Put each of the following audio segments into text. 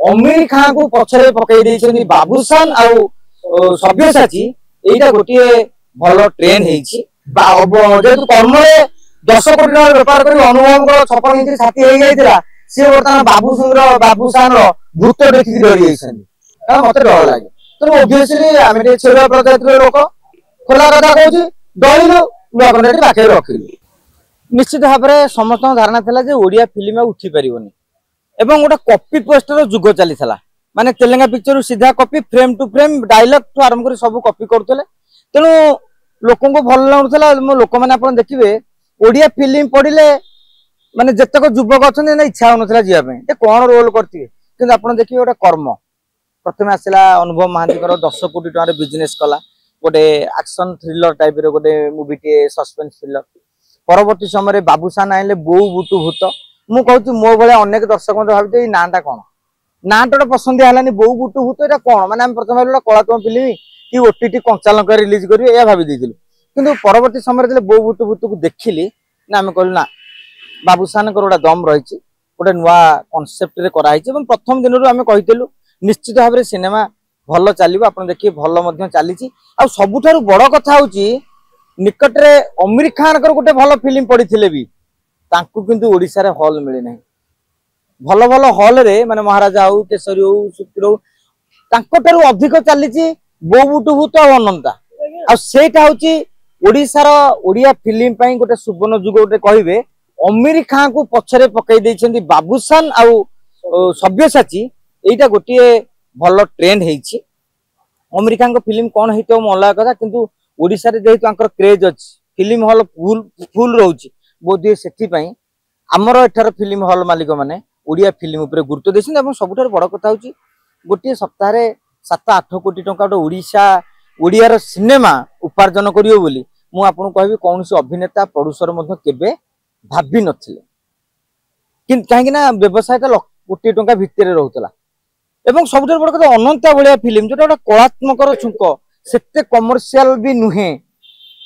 अमीर खान को पछरे पकई देइछन्ती बाबूशान आउ सभ्यसाची एटा गोटे भलो ट्रेन हेछि जेतु कर्म 10 कोटी टका व्यापार करी अनुभव 56 इंच छाती हे जाइतिला से वर्तमान बाबूशान भूत देखि डरी जाइछन्ती मते डर लागे तो ऑब्वियसली आमे ते छेरा प्रजातिर लोक खोला कथा कहूची डरिलु नुआ कनेटी बाके रखिलु निश्चित भाव में समस्त धारणा था जे ओडिया फिल्म उठी पारिबनी एवं गोटे कॉपी पेस्टर जुग चली माने तेलंगा पिक्चर सीधा copy frame to frame dialogue ठू आरंभ कर सब कॉपी करते तेणु लोक भल लगुला लोक मैंने आप देखिए ओडिया फिल्म पढ़ले माने जितक युवक अच्छा इच्छा होना जावाई कौन रोल करते कि आप देखिए गोटे कर्म प्रथम आसला अनुभव महांती 10 कोटी टकर बिजनेस कला गोटे एक्शन थ्रिलर टाइप गोटे मूवी टे सस्पेंस थ्रिलर परवर्ती समय बाबूशान आइले बो बुटु भूत मु कहूँ मो भाया अनेक दर्शक मत भाई नाटा कौन नाटा पसंद है बो बुटु भूत यहाँ कौन मैंने प्रथम भाई कलात्मक फिल्म कि ओटीटी कंचा लंका रिलीज करेंगे यह भाई कि परवर्ती समय बो बुटु भूत को देखिली ना आम कहलु ना बाबूशान गोटे दम रही गोटे नुआ कनसेप्ट कराई प्रथम दिन आम कहीलु निश्चित भाव में सिनेमा भल चलो आप देखिए भल चली सबुठ बड़ कथा हूँ निकटरे अमीर खान गोटे भल फिल्म पड़ी भी किंतु ओडिशा रे हॉल मिले नहीं भल भल हॉल रे माने महाराजा हो केसरी हो सुतिर हो तांको अधिक चली बो बुटु भूत अनंता आटा हूँ ओडिशा रो ओडिया फिल्म पई गोटे सुवर्ण जुग गोटे कहिबे अमीर खान को पछरे पकई देइछन्ती बाबूशान आउ सभ्यसाची एटा गोटे भल ट्रेंड हेछि अमीर खान को फिल्म कौन हेतो मला कथा किंतु ओडिशा रे जेहेतु आंकर क्रेज अछि फिल्म हॉल फुल रहउछि बोधे सेति आमर एठार फिल्म हॉल मालिक माने ओडिया फिल्म उपरे गुरुत्व देछन एवं सबुठार बड़ कथा होछि गोटे सप्ताह रे 7-8 कोटी टंका ओडिशा ओडियार सिनेमा उपार्जन करियो बोली मु आपन कहबी कोनसी अभिनेता प्रोड्यूसर मध्ये केबे भाबी नथिले कि काहे ना व्यवसाय ता कोटी टंका भितरे रहउतला एवं सबुठार बड़ कथा अनंता भलिया फिल्म जोटा कलात्मक छुंक सेते कमर्शियल भी नुहे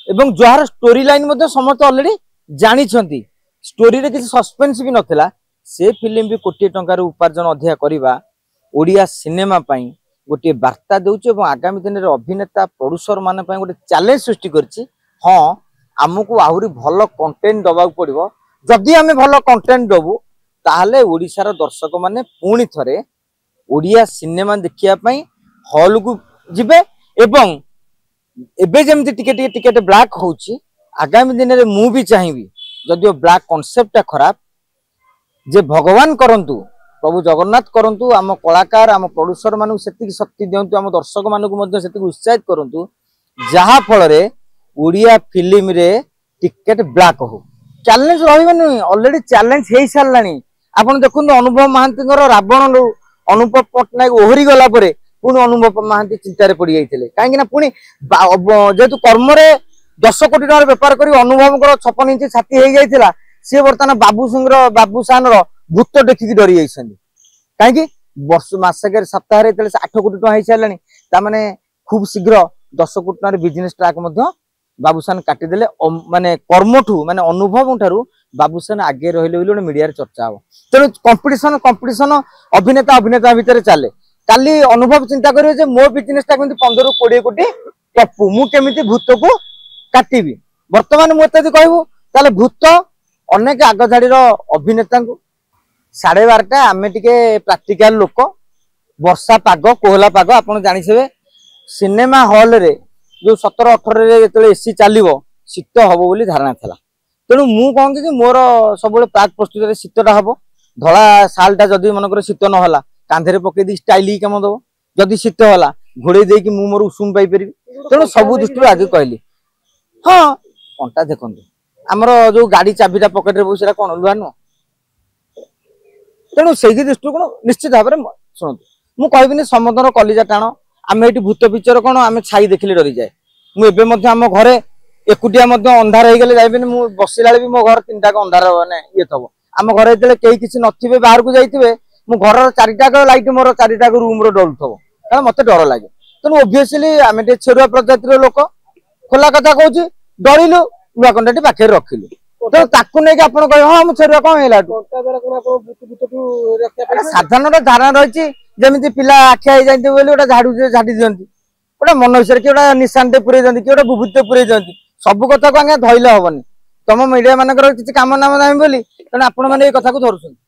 एवं जहार स्टोरी लाइन मध्ये समस्त ऑलरेडी जानी छंती स्टोरी रे किसी सस्पेंस भी नथिला से फिल्म भी कोटी टंकार उपार्जन अधिया करिबा ओडिया सिनेमा पई गोटे वार्ता देउछ एवं आगामी दिन रे अभिनेता प्रोड्यूसर माने पई गोटे चैलेंज सृष्टि करछि हां हमकु आहुरी भलो कंटेंट दबाउ पड़िबो जदि हमें भलो कंटेंट दबु ताहाले ओडिसा रो दर्शक माने पुणी थरे ओडिया सिनेमा देखिया पई हॉल को जिबे एवं एबे जेमति टिकेट ब्लैक होउछि आगामी दिन रे मु भी चाहिबी जदियो ब्लैक कॉन्सेप्ट खराब जे भगवान करंतु प्रभु जगन्नाथ करंतु आम कलाकार आम प्रोड्यूसर मानू सेतिक शक्ति दियंतु आम दर्शक मानू मध्य सेतिक उत्साहित करंतु जहा फल रे ओडिया फिल्म रे टिकेट ब्लैक हो चैलेंज रहिबे ऑलरेडी चैलेंज हे सारलानी आपण देखुन अनुभव महांती रावण अनुभव पटनायक ओहरी गला परे पुणी अनुभव महांती चिंतार पड़ जाते कहीं पुणी जेहेतु कर्म 10 कोटी टकर व्यापार करी अनुभव 56 इंच छाती हो जाइतिला सी बर्तमान बाबूशान भूत देखिकी डरी जाइछन्ती कहीं वर्ष मासके सप्ताह 8 कोटी टका हो सारे माने खूब शीघ्र 10 कोटी टकर बिजनेस ट्रैक बाबूशान काटिदेले माने कर्मठू माने अनुभव ठारू बाबूशान आगे रहिले बोली मीडिया चर्चा हम तेणु कंपिटिशन अभिनेता भितर चले काली अनुभव चिंता करेंगे मो बिजनेस 15-20 कोटी टपू मु केमिति भूत को काटिबी वर्तमान मुझे कहबू ताले भूत अनेक आग झाड़ी अभिनेता 12:30 आम टे प्राक्टिकल लोक वर्षा पाग कोहला पाग आप जानी सिनेमा हॉल रे जो 17-18 जो एसी चलो शीत हम बोली धारणा था तेणु मु कौन कि मोर सब प्राक प्रस्तुत शीतटा हम धला सालटा जदि मनकर शीत नहला कांधे पकई दी स्टाइल ही कम दब जदि शीत है घोड़े देकी मु मोर उषुम पाइपर तेणु सब दृष्टि आगे कहली हाँ कंटा देखो आमर जो गाड़ी चाबिटा पकेट रे बस कौन लुहा नुह तेणु से दृष्टिकोण निश्चित भाव में शुणु मु कहबिनी समदर कलिजा टाण आम ये भूत पिक्चर कौन आम छाई देखले डरी जाए मुझे आम घरे एकुटिया अंधार हो गले जाइबेनी मु बसिला भी मो घर 3टाक अंधार माने ये थबो आम घरे जेतले कई किछि नथिबे बाहर को जाइतिबे मु घर 4टाक लाइट मोर 4टाक रूम रो डलथबो कारण मते डर लागे तेणु ऑब्वियसली आम टे छेरुआ प्रजातिर लोक खोला कथा कहूँ डरिलु नुआ कंटाटी पाखे रखिलु तो ताकू नहीं आप हाँ मुझे कौन है साधारण धारणा रही जमी पिला आखिया जाती गोटे झाड़ू झाड़ी दिखती गोटे मन विषय कि गोटे निशानटे पुरे दिखती कि गोटे बुभुते पुरे दिखती सब कथा को आगे धरले हेनी तुम मीडिया मानकर किसी कम नाम ना बोली तेना आपण मैंने कथा को धरुଛନ୍ତି।